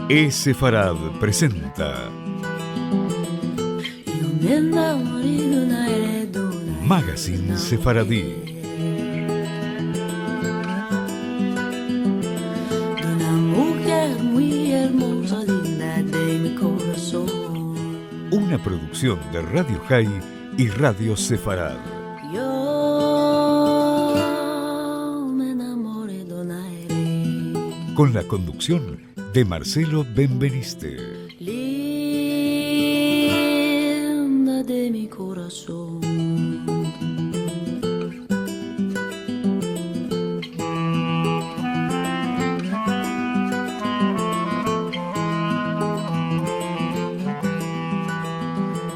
Sefarad presenta Magazine Sefaradí. Una producción de Radio High y Radio Sefarad. Con la conducción de Marcelo Benveniste. Linda de mi corazón.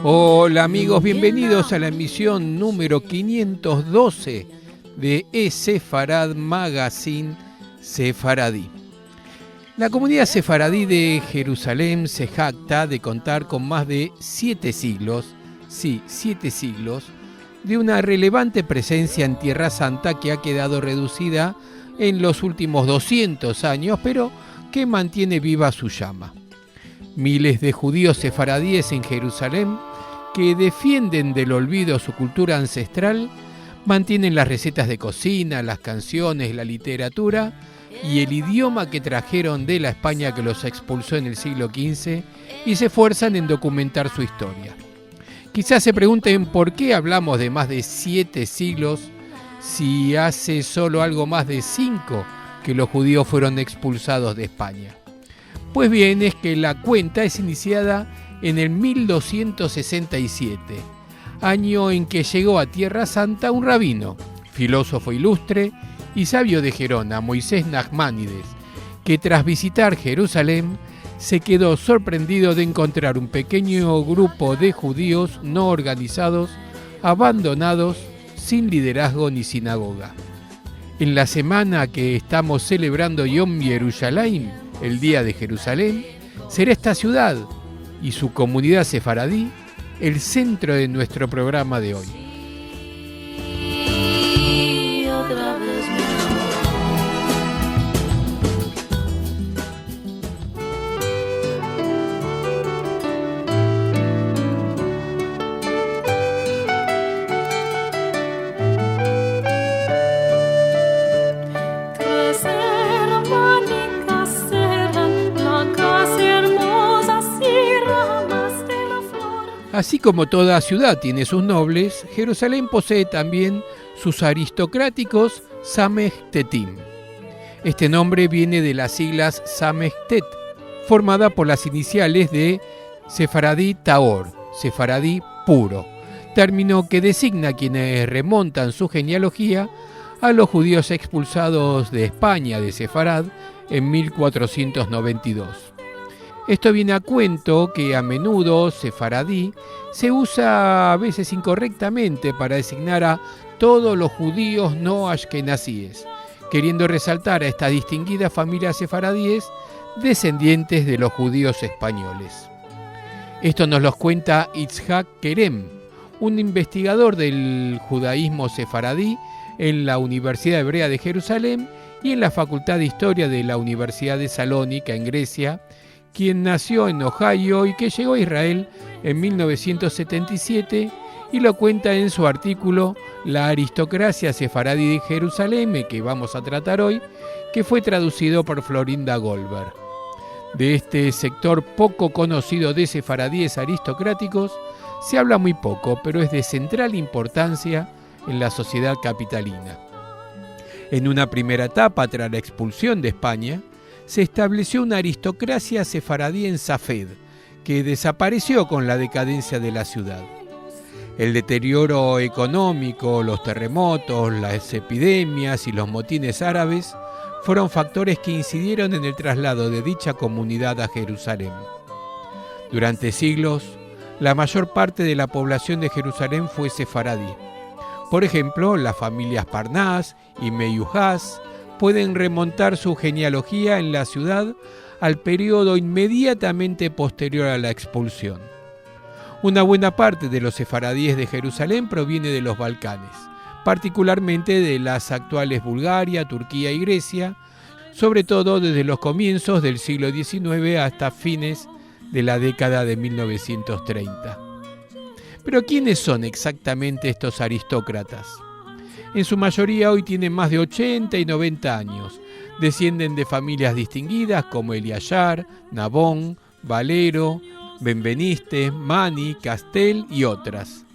Hola amigos, bienvenidos a la emisión número 512 de Sefarad Magazine Sefaradí. La comunidad sefaradí de Jerusalén se jacta de contar con más de 7 siglos, de una relevante presencia en Tierra Santa que ha quedado reducida en los últimos 200 años, pero que mantiene viva su llama. Miles de judíos sefaradíes en Jerusalén que defienden del olvido su cultura ancestral, mantienen las recetas de cocina, las canciones, la literatura y el idioma que trajeron de la España que los expulsó en el siglo XV y se esfuerzan en documentar su historia. Quizás se pregunten por qué hablamos de más de 7 siglos si hace solo algo más de 5 que los judíos fueron expulsados de España. Pues bien, es que la cuenta es iniciada en el 1267, año en que llegó a Tierra Santa un rabino, filósofo ilustre y sabio de Gerona, Moisés Nachmanides, que tras visitar Jerusalén se quedó sorprendido de encontrar un pequeño grupo de judíos no organizados, abandonados, sin liderazgo ni sinagoga. En la semana que estamos celebrando Yom Yerushalayim, el Día de Jerusalén, será esta ciudad y su comunidad sefaradí el centro de nuestro programa de hoy. Así como toda ciudad tiene sus nobles, Jerusalén posee también sus aristocráticos Samechtetim. Este nombre viene de las siglas Samechtet, formada por las iniciales de Sefaradí Taor, Sefaradí puro, término que designa a quienes remontan su genealogía a los judíos expulsados de España de Sefarad en 1492. Esto viene a cuento que a menudo sefaradí se usa a veces incorrectamente para designar a todos los judíos no ashkenazíes, queriendo resaltar a esta distinguida familia sefaradíes descendientes de los judíos españoles. Esto nos lo cuenta Itzhak Kerem, un investigador del judaísmo sefaradí en la Universidad Hebrea de Jerusalén y en la Facultad de Historia de la Universidad de Salónica en Grecia, quien nació en Ohio y que llegó a Israel en 1977 y lo cuenta en su artículo La aristocracia sefaradí de Jerusalén, que vamos a tratar hoy, que fue traducido por Florinda Goldberg. De este sector poco conocido de sefaradíes aristocráticos se habla muy poco, pero es de central importancia en la sociedad capitalina. En una primera etapa, tras la expulsión de España, se estableció una aristocracia sefaradí en Safed, que desapareció con la decadencia de la ciudad. El deterioro económico, los terremotos, las epidemias y los motines árabes fueron factores que incidieron en el traslado de dicha comunidad a Jerusalén. Durante siglos, la mayor parte de la población de Jerusalén fue sefaradí. Por ejemplo, las familias Parnás y Meyuhaz pueden remontar su genealogía en la ciudad al periodo inmediatamente posterior a la expulsión. Una buena parte de los sefaradíes de Jerusalén proviene de los Balcanes, particularmente de las actuales Bulgaria, Turquía y Grecia, sobre todo desde los comienzos del siglo XIX hasta fines de la década de 1930. Pero ¿quiénes son exactamente estos aristócratas? En su mayoría hoy tienen más de 80 y 90 años. Descienden de familias distinguidas como Eliayar, Nabón, Valero, Benveniste, Mani, Castel y otras.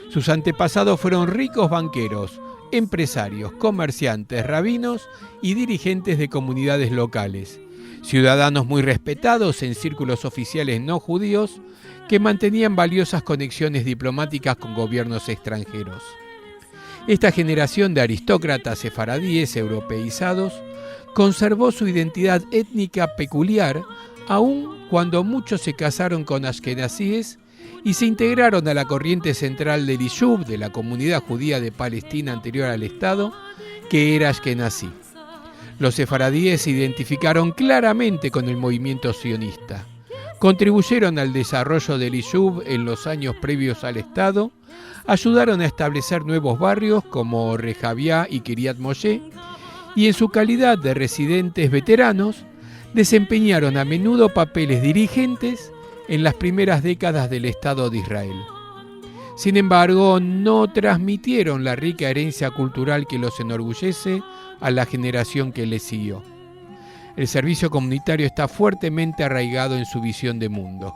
Sus antepasados fueron ricos banqueros, empresarios, comerciantes, rabinos y dirigentes de comunidades locales, ciudadanos muy respetados en círculos oficiales no judíos que mantenían valiosas conexiones diplomáticas con gobiernos extranjeros. Esta generación de aristócratas sefaradíes europeizados conservó su identidad étnica peculiar, aun cuando muchos se casaron con ashkenazíes y se integraron a la corriente central del Yishuv, de la comunidad judía de Palestina anterior al Estado, que era ashkenazí. Los sefaradíes se identificaron claramente con el movimiento sionista. Contribuyeron al desarrollo del Yishuv en los años previos al Estado, ayudaron a establecer nuevos barrios como Rejabiá y Kiryat Moshe, y en su calidad de residentes veteranos, desempeñaron a menudo papeles dirigentes en las primeras décadas del Estado de Israel. Sin embargo, no transmitieron la rica herencia cultural que los enorgullece a la generación que les siguió. El servicio comunitario está fuertemente arraigado en su visión de mundo.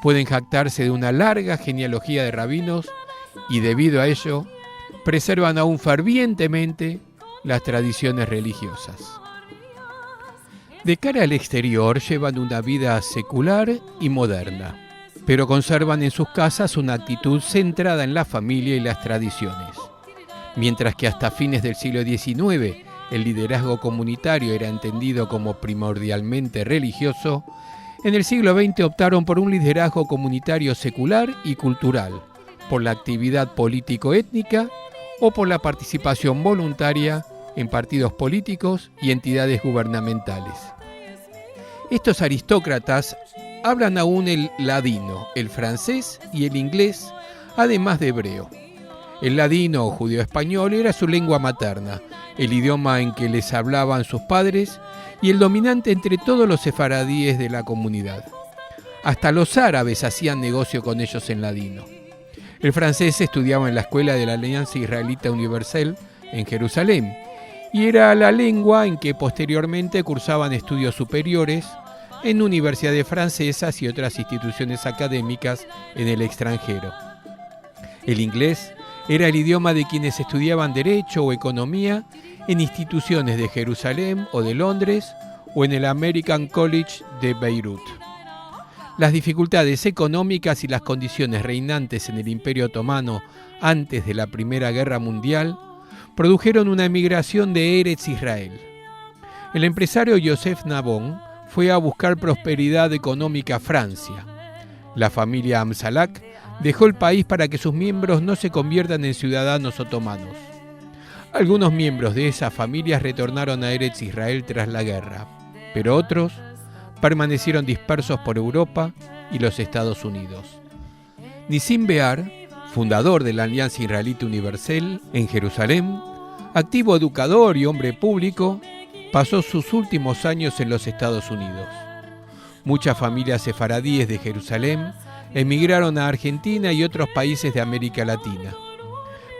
Pueden jactarse de una larga genealogía de rabinos y, debido a ello, preservan aún fervientemente las tradiciones religiosas. De cara al exterior llevan una vida secular y moderna, pero conservan en sus casas una actitud centrada en la familia y las tradiciones. Mientras que hasta fines del siglo XIX el liderazgo comunitario era entendido como primordialmente religioso, en el siglo XX optaron por un liderazgo comunitario secular y cultural, por la actividad político-étnica o por la participación voluntaria en partidos políticos y entidades gubernamentales. Estos aristócratas hablan aún el ladino, el francés y el inglés, además de hebreo. El ladino o judío-español era su lengua materna, el idioma en que les hablaban sus padres y el dominante entre todos los sefaradíes de la comunidad. Hasta los árabes hacían negocio con ellos en ladino. El francés estudiaba en la escuela de la Alianza Israelita Universal en Jerusalén y era la lengua en que posteriormente cursaban estudios superiores en universidades francesas y otras instituciones académicas en el extranjero. El inglés era el idioma de quienes estudiaban Derecho o Economía en instituciones de Jerusalén o de Londres o en el American College de Beirut. Las dificultades económicas y las condiciones reinantes en el Imperio Otomano antes de la Primera Guerra Mundial produjeron una emigración de Eretz Israel. El empresario Yosef Nabón fue a buscar prosperidad económica a Francia. La familia Amsalak dejó el país para que sus miembros no se conviertan en ciudadanos otomanos. Algunos miembros de esas familias retornaron a Eretz Israel tras la guerra, pero otros permanecieron dispersos por Europa y los Estados Unidos. Nissim Bear, fundador de la Alianza Israelita Universal en Jerusalén, activo educador y hombre público, pasó sus últimos años en los Estados Unidos. Muchas familias sefaradíes de Jerusalén emigraron a Argentina y otros países de América Latina.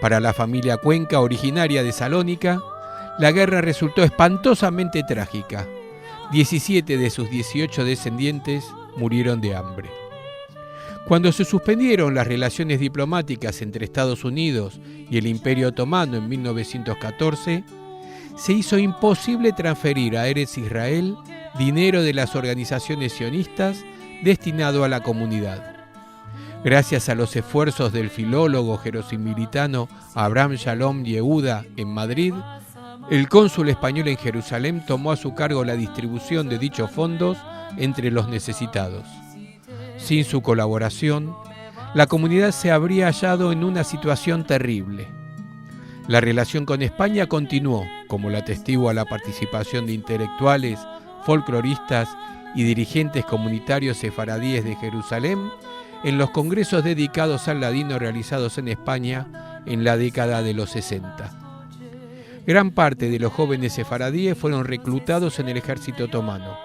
Para la familia Cuenca, originaria de Salónica, la guerra resultó espantosamente trágica. 17 de sus 18 descendientes murieron de hambre. Cuando se suspendieron las relaciones diplomáticas entre Estados Unidos y el Imperio Otomano en 1914, se hizo imposible transferir a Eretz Israel dinero de las organizaciones sionistas destinado a la comunidad. Gracias a los esfuerzos del filólogo jerosimilitano Abraham Shalom Yehuda en Madrid, el cónsul español en Jerusalén tomó a su cargo la distribución de dichos fondos entre los necesitados. Sin su colaboración, la comunidad se habría hallado en una situación terrible. La relación con España continuó, como lo atestigua la participación de intelectuales, folcloristas y dirigentes comunitarios sefaradíes de Jerusalén en los congresos dedicados al ladino realizados en España en la década de los 60. Gran parte de los jóvenes sefaradíes fueron reclutados en el ejército otomano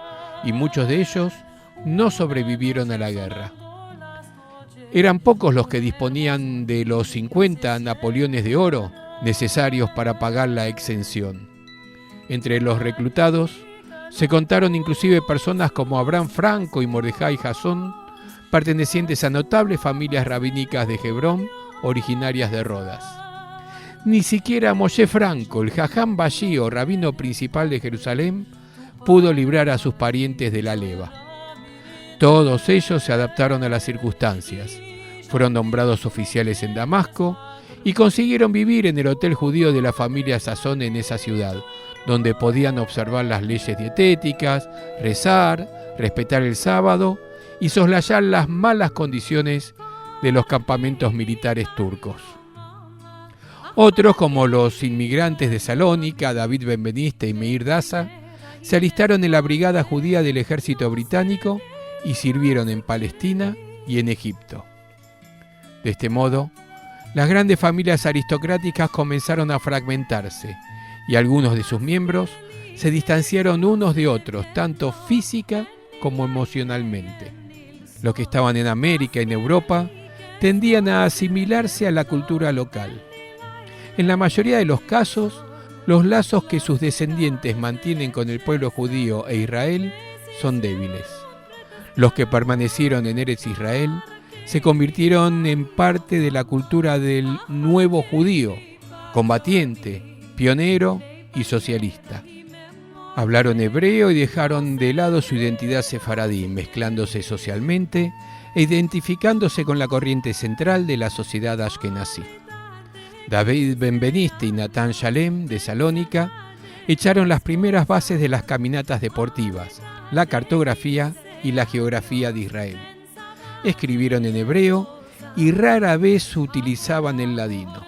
y muchos de ellos no sobrevivieron a la guerra. Eran pocos los que disponían de los 50 napoleones de oro necesarios para pagar la exención. Entre los reclutados se contaron inclusive personas como Abraham Franco y Mordejai Jasón, pertenecientes a notables familias rabínicas de Hebrón, originarias de Rodas. Ni siquiera Moshe Franco, el Jajam Bashí o rabino principal de Jerusalén, pudo librar a sus parientes de la leva. Todos ellos se adaptaron a las circunstancias, fueron nombrados oficiales en Damasco y consiguieron vivir en el hotel judío de la familia Sazón en esa ciudad, donde podían observar las leyes dietéticas, rezar, respetar el sábado y soslayar las malas condiciones de los campamentos militares turcos. Otros, como los inmigrantes de Salónica, David Benveniste y Meir Daza, se alistaron en la brigada judía del ejército británico y sirvieron en Palestina y en Egipto. De este modo, las grandes familias aristocráticas comenzaron a fragmentarse y algunos de sus miembros se distanciaron unos de otros, tanto física como emocionalmente. Los que estaban en América y en Europa tendían a asimilarse a la cultura local. En la mayoría de los casos, los lazos que sus descendientes mantienen con el pueblo judío e Israel son débiles. Los que permanecieron en Eretz Israel se convirtieron en parte de la cultura del nuevo judío, combatiente, pionero y socialista. Hablaron hebreo y dejaron de lado su identidad sefaradí, mezclándose socialmente e identificándose con la corriente central de la sociedad ashkenazí. David Benveniste y Natán Shalem, de Salónica, echaron las primeras bases de las caminatas deportivas, la cartografía y la geografía de Israel. Escribieron en hebreo y rara vez utilizaban el ladino.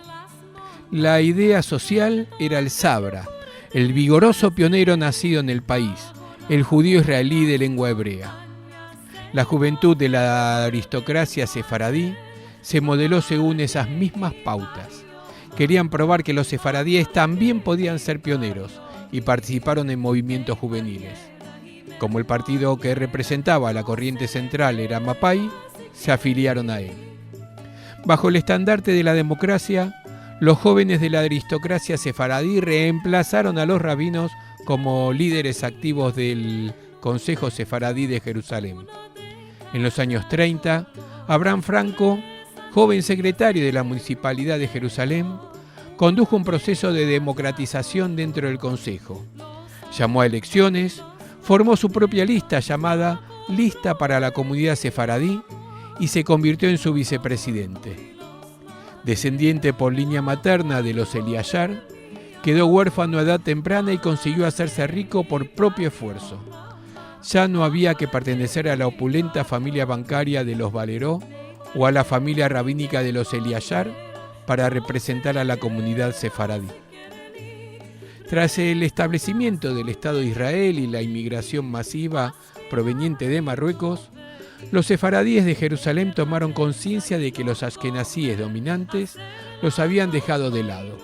La idea social era el Sabra, el vigoroso pionero nacido en el país, el judío israelí de lengua hebrea. La juventud de la aristocracia sefaradí se modeló según esas mismas pautas. Querían probar que los sefaradíes también podían ser pioneros y participaron en movimientos juveniles. Como el partido que representaba la corriente central era Mapai, se afiliaron a él. Bajo el estandarte de la democracia, los jóvenes de la aristocracia sefaradí reemplazaron a los rabinos como líderes activos del Consejo Sefaradí de Jerusalén. En los años 30, Abraham Franco, joven secretario de la Municipalidad de Jerusalén, condujo un proceso de democratización dentro del Consejo. Llamó a elecciones, formó su propia lista llamada Lista para la Comunidad Sefaradí y se convirtió en su vicepresidente. Descendiente por línea materna de los Eliashar, quedó huérfano a edad temprana y consiguió hacerse rico por propio esfuerzo. Ya no había que pertenecer a la opulenta familia bancaria de los Valeró o a la familia rabínica de los Eliashar para representar a la comunidad sefaradí. Tras el establecimiento del Estado de Israel y la inmigración masiva proveniente de Marruecos, los sefaradíes de Jerusalén tomaron conciencia de que los ashkenazíes dominantes los habían dejado de lado.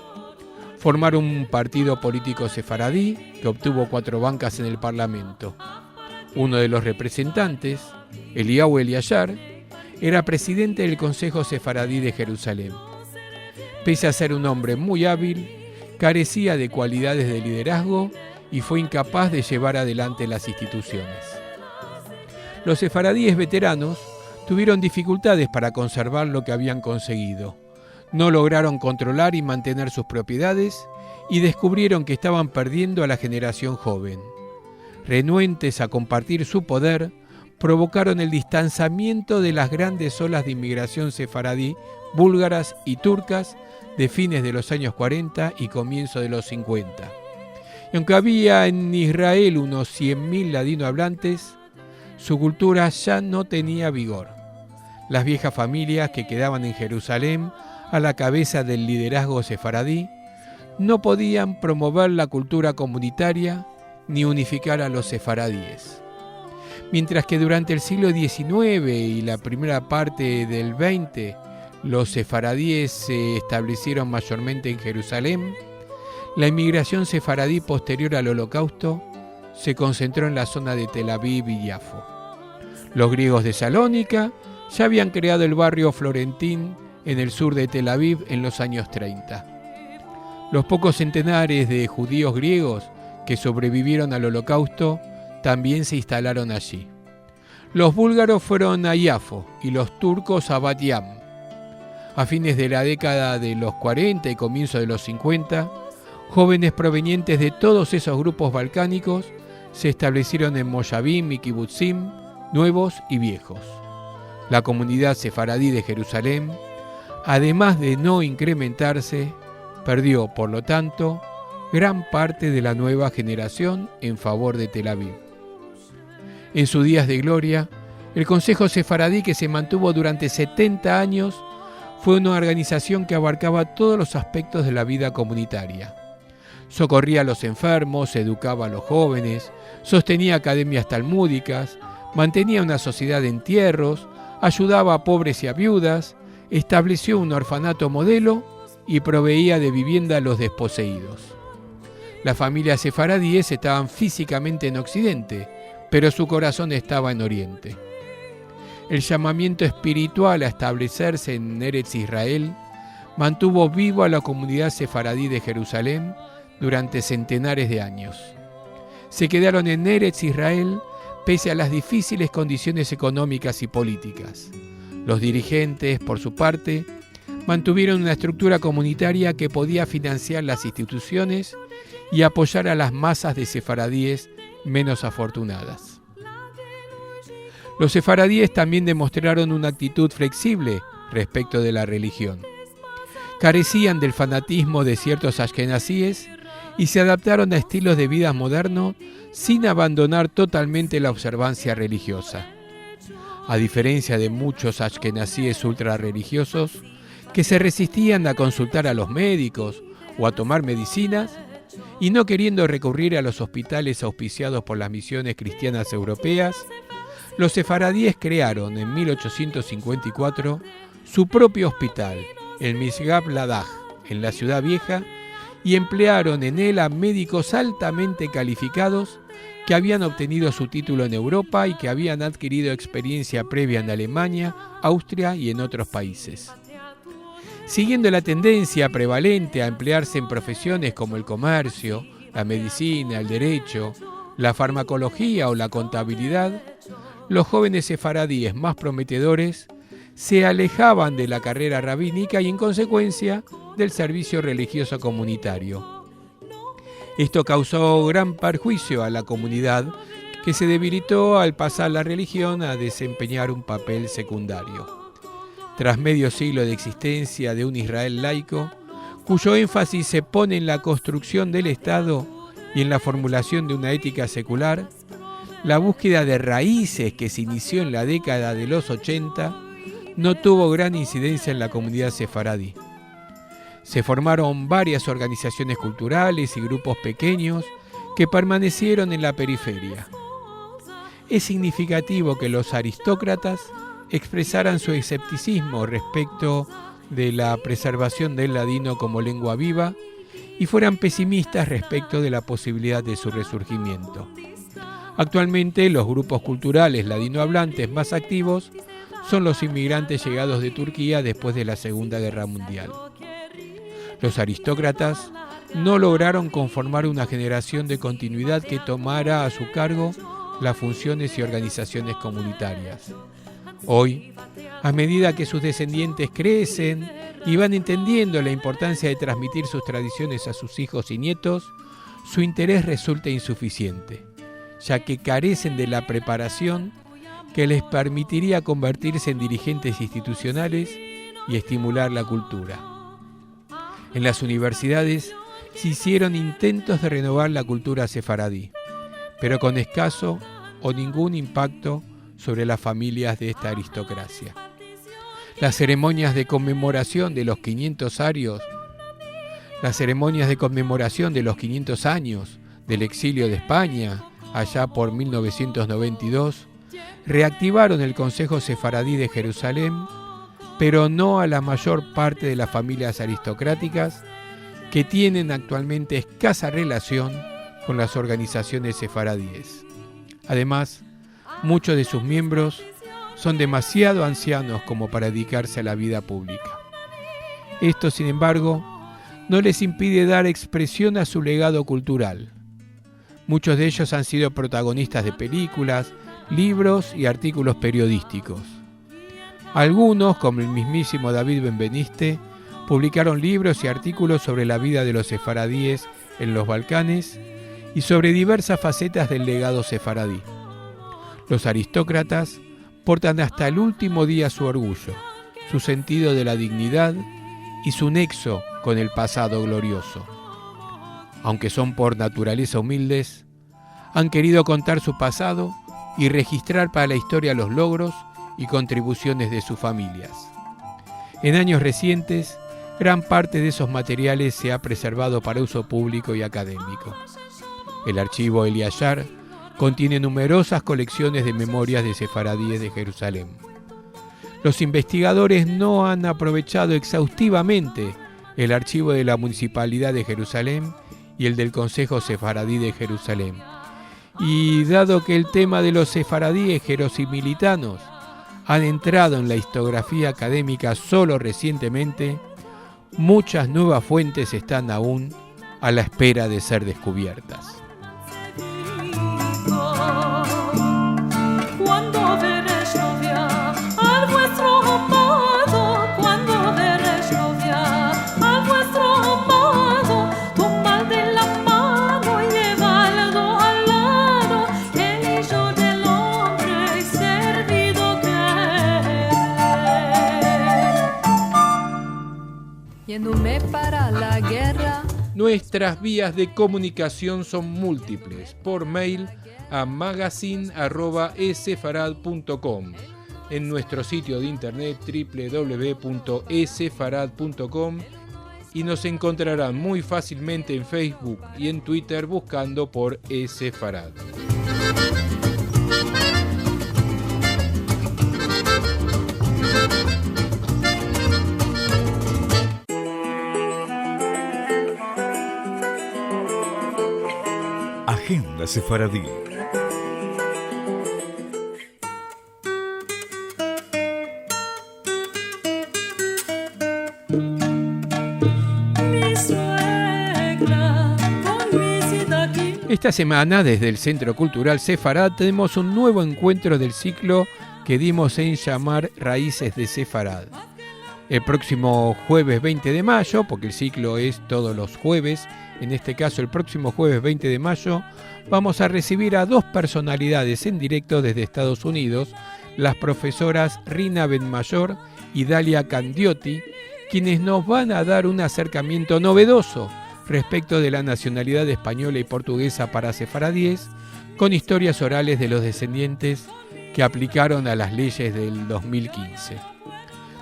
Formaron un partido político sefaradí que obtuvo 4 bancas en el Parlamento. Uno de los representantes, Eliyahu Eliashar, era presidente del Consejo Sefaradí de Jerusalén. Pese a ser un hombre muy hábil, carecía de cualidades de liderazgo y fue incapaz de llevar adelante las instituciones. Los sefaradíes veteranos tuvieron dificultades para conservar lo que habían conseguido. No lograron controlar y mantener sus propiedades y descubrieron que estaban perdiendo a la generación joven. Renuentes a compartir su poder, provocaron el distanciamiento de las grandes olas de inmigración sefaradí, búlgaras y turcas de fines de los años 40 y comienzo de los 50. Y aunque había en Israel unos 100.000 ladino hablantes, su cultura ya no tenía vigor. Las viejas familias que quedaban en Jerusalén a la cabeza del liderazgo sefaradí no podían promover la cultura comunitaria ni unificar a los sefaradíes. Mientras que durante el siglo XIX y la primera parte del XX los sefaradíes se establecieron mayormente en Jerusalén, La inmigración sefaradí posterior al Holocausto se concentró en la zona de Tel Aviv y Yafo. Los griegos de Salónica ya habían creado el barrio florentín en el sur de Tel Aviv en los años 30. Los pocos centenares de judíos griegos que sobrevivieron al Holocausto también se instalaron allí. Los búlgaros fueron a Yafo y los turcos a Bat Yam. A fines de la década de los 40 y comienzo de los 50, jóvenes provenientes de todos esos grupos balcánicos se establecieron en Moshavim y Kibutzim, nuevos y viejos. La comunidad sefaradí de Jerusalén, además de no incrementarse, perdió, por lo tanto, gran parte de la nueva generación en favor de Tel Aviv. En sus días de gloria, el Consejo Sefaradí, que se mantuvo durante 70 años, fue una organización que abarcaba todos los aspectos de la vida comunitaria. Socorría a los enfermos, educaba a los jóvenes, sostenía academias talmúdicas, mantenía una sociedad de entierros, ayudaba a pobres y a viudas, estableció un orfanato modelo y proveía de vivienda a los desposeídos. Las familias sefaradíes estaban físicamente en Occidente, pero su corazón estaba en Oriente. El llamamiento espiritual a establecerse en Eretz Israel mantuvo vivo a la comunidad sefaradí de Jerusalén durante centenares de años. Se quedaron en Eretz Israel pese a las difíciles condiciones económicas y políticas. Los dirigentes, por su parte, mantuvieron una estructura comunitaria que podía financiar las instituciones y apoyar a las masas de sefaradíes menos afortunadas. Los sefaradíes también demostraron una actitud flexible respecto de la religión. Carecían del fanatismo de ciertos ashkenazíes y se adaptaron a estilos de vida modernos sin abandonar totalmente la observancia religiosa. A diferencia de muchos ashkenazíes ultrarreligiosos que se resistían a consultar a los médicos o a tomar medicinas, y no queriendo recurrir a los hospitales auspiciados por las misiones cristianas europeas, los sefaradíes crearon en 1854 su propio hospital, el Mishgab Ladaj, en la Ciudad Vieja, y emplearon en él a médicos altamente calificados que habían obtenido su título en Europa y que habían adquirido experiencia previa en Alemania, Austria y en otros países. Siguiendo la tendencia prevalente a emplearse en profesiones como el comercio, la medicina, el derecho, la farmacología o la contabilidad, los jóvenes sefaradíes más prometedores se alejaban de la carrera rabínica y, en consecuencia, del servicio religioso comunitario. Esto causó gran perjuicio a la comunidad, que se debilitó al pasar la religión a desempeñar un papel secundario. Tras medio siglo de existencia de un Israel laico, cuyo énfasis se pone en la construcción del Estado y en la formulación de una ética secular, la búsqueda de raíces que se inició en la década de los 80 no tuvo gran incidencia en la comunidad sefaradí. Se formaron varias organizaciones culturales y grupos pequeños que permanecieron en la periferia. Es significativo que los aristócratas expresaran su escepticismo respecto de la preservación del ladino como lengua viva y fueran pesimistas respecto de la posibilidad de su resurgimiento. Actualmente, los grupos culturales ladinohablantes más activos son los inmigrantes llegados de Turquía después de la Segunda Guerra Mundial. Los aristócratas no lograron conformar una generación de continuidad que tomara a su cargo las funciones y organizaciones comunitarias. Hoy, a medida que sus descendientes crecen y van entendiendo la importancia de transmitir sus tradiciones a sus hijos y nietos, su interés resulta insuficiente, ya que carecen de la preparación que les permitiría convertirse en dirigentes institucionales y estimular la cultura. En las universidades se hicieron intentos de renovar la cultura sefaradí, pero con escaso o ningún impacto sobre las familias de esta aristocracia. Las ceremonias de conmemoración de los 500 años del exilio de España, allá por 1992, reactivaron el Consejo Sefaradí de Jerusalén, pero no a la mayor parte de las familias aristocráticas que tienen actualmente escasa relación con las organizaciones sefaradíes. Además, muchos de sus miembros son demasiado ancianos como para dedicarse a la vida pública. Esto, sin embargo, no les impide dar expresión a su legado cultural. Muchos de ellos han sido protagonistas de películas, libros y artículos periodísticos. Algunos, como el mismísimo David Benveniste, publicaron libros y artículos sobre la vida de los sefaradíes en los Balcanes y sobre diversas facetas del legado sefaradí. Los aristócratas portan hasta el último día su orgullo, su sentido de la dignidad y su nexo con el pasado glorioso. Aunque son por naturaleza humildes, han querido contar su pasado y registrar para la historia los logros y contribuciones de sus familias. En años recientes, gran parte de esos materiales se ha preservado para uso público y académico. El archivo El Yashar contiene numerosas colecciones de memorias de sefaradíes de Jerusalén. Los investigadores no han aprovechado exhaustivamente el archivo de la Municipalidad de Jerusalén y el del Consejo Sefaradí de Jerusalén. Y dado que el tema de los sefaradíes jerosimilitanos han entrado en la historiografía académica solo recientemente, muchas nuevas fuentes están aún a la espera de ser descubiertas. Para la guerra. Nuestras vías de comunicación son múltiples. Por mail a magazine@esefarad.com, en nuestro sitio de internet www.esefarad.com, y nos encontrarán muy fácilmente en Facebook y en Twitter buscando por Esefarad. Agenda Sefaradí. Esta semana, desde el Centro Cultural Sefarad, tenemos un nuevo encuentro del ciclo que dimos en llamar Raíces de Sefarad. El próximo jueves 20 de mayo, porque el ciclo es todos los jueves, en este caso el próximo jueves 20 de mayo, vamos a recibir a dos personalidades en directo desde Estados Unidos, las profesoras Rina Benmayor y Dalia Candiotti, quienes nos van a dar un acercamiento novedoso respecto de la nacionalidad española y portuguesa para sefaradíes, con historias orales de los descendientes que aplicaron a las leyes del 2015.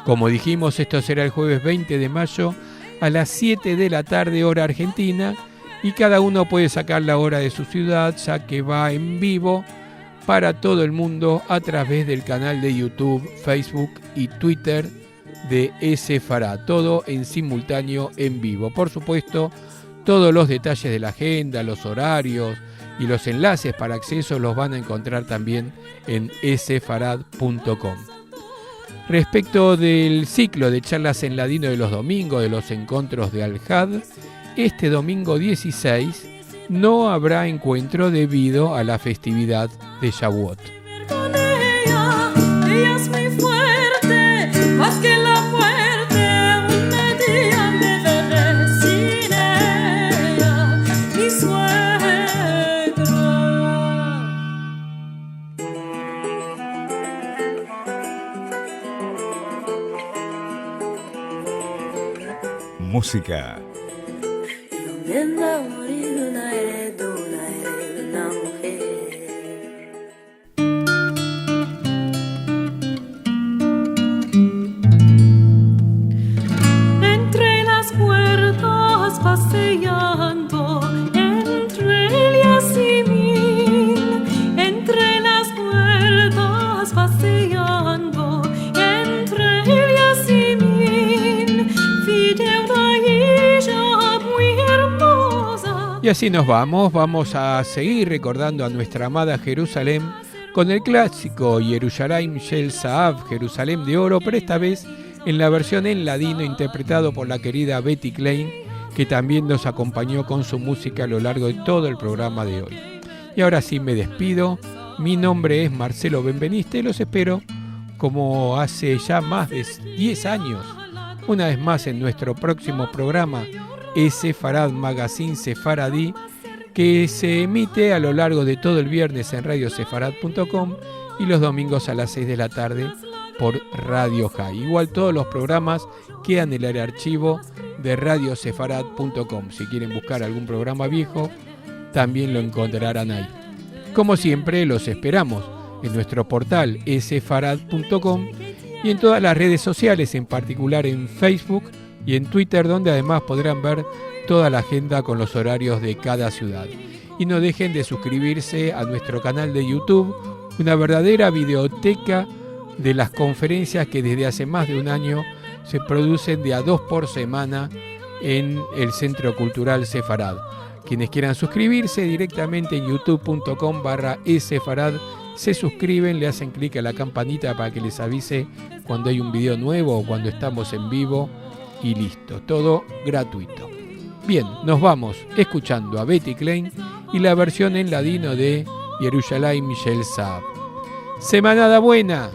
Como dijimos, esto será el jueves 20 de mayo a las 7 de la tarde, hora argentina, y cada uno puede sacar la hora de su ciudad, ya que va en vivo para todo el mundo a través del canal de YouTube, Facebook y Twitter de Esefarad, todo en simultáneo en vivo. Por supuesto, todos los detalles de la agenda, los horarios y los enlaces para acceso los van a encontrar también en esefarad.com. Respecto del ciclo de charlas en ladino de los domingos de los encuentros de Al-Had, este domingo 16 no habrá encuentro debido a la festividad de Shavuot. Ella es muy fuerte, más que la muerte. Un día me veré sin ella, mi suegra. Música. Entre las puertas paseando, entre el Yasmín, entre las puertas paseando, entre el Yasmín, vi de una hija muy Y así nos vamos a seguir recordando a nuestra amada Jerusalén con el clásico Yerushalayim Shel Zahav, Jerusalén de Oro, pero esta vez en la versión en ladino interpretado por la querida Betty Klein, que también nos acompañó con su música a lo largo de todo el programa de hoy. Y ahora sí me despido, mi nombre es Marcelo Benveniste y los espero como hace ya más de 10 años, una vez más en nuestro próximo programa Sefarad Magazine Sefaradí, que se emite a lo largo de todo el viernes en radiosefarad.com y los domingos a las 6 de la tarde por Radio High. Igual todos los programas quedan en el archivo de radiosefarad.com. Si quieren buscar algún programa viejo, también lo encontrarán ahí. Como siempre, los esperamos en nuestro portal sefarad.com y en todas las redes sociales, en particular en Facebook y en Twitter, donde además podrán ver toda la agenda con los horarios de cada ciudad. Y no dejen de suscribirse a nuestro canal de YouTube, una verdadera videoteca de las conferencias que desde hace más de un año se producen de a 2 por semana en el Centro Cultural Sefarad. Quienes quieran suscribirse directamente en youtube.com/esefarad se suscriben, le hacen clic a la campanita para que les avise cuando hay un video nuevo o cuando estamos en vivo y listo, todo gratuito. Bien, nos vamos escuchando a Betty Klein y la versión en ladino de Yerushalayim Shel Zahav. ¡Semanada buena!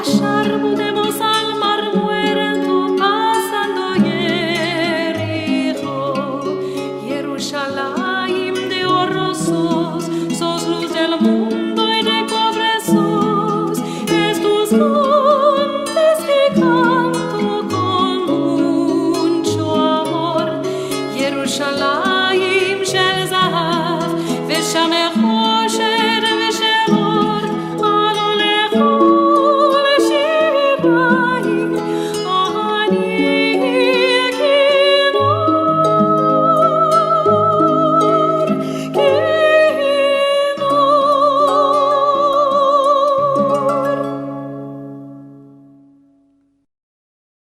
Pasha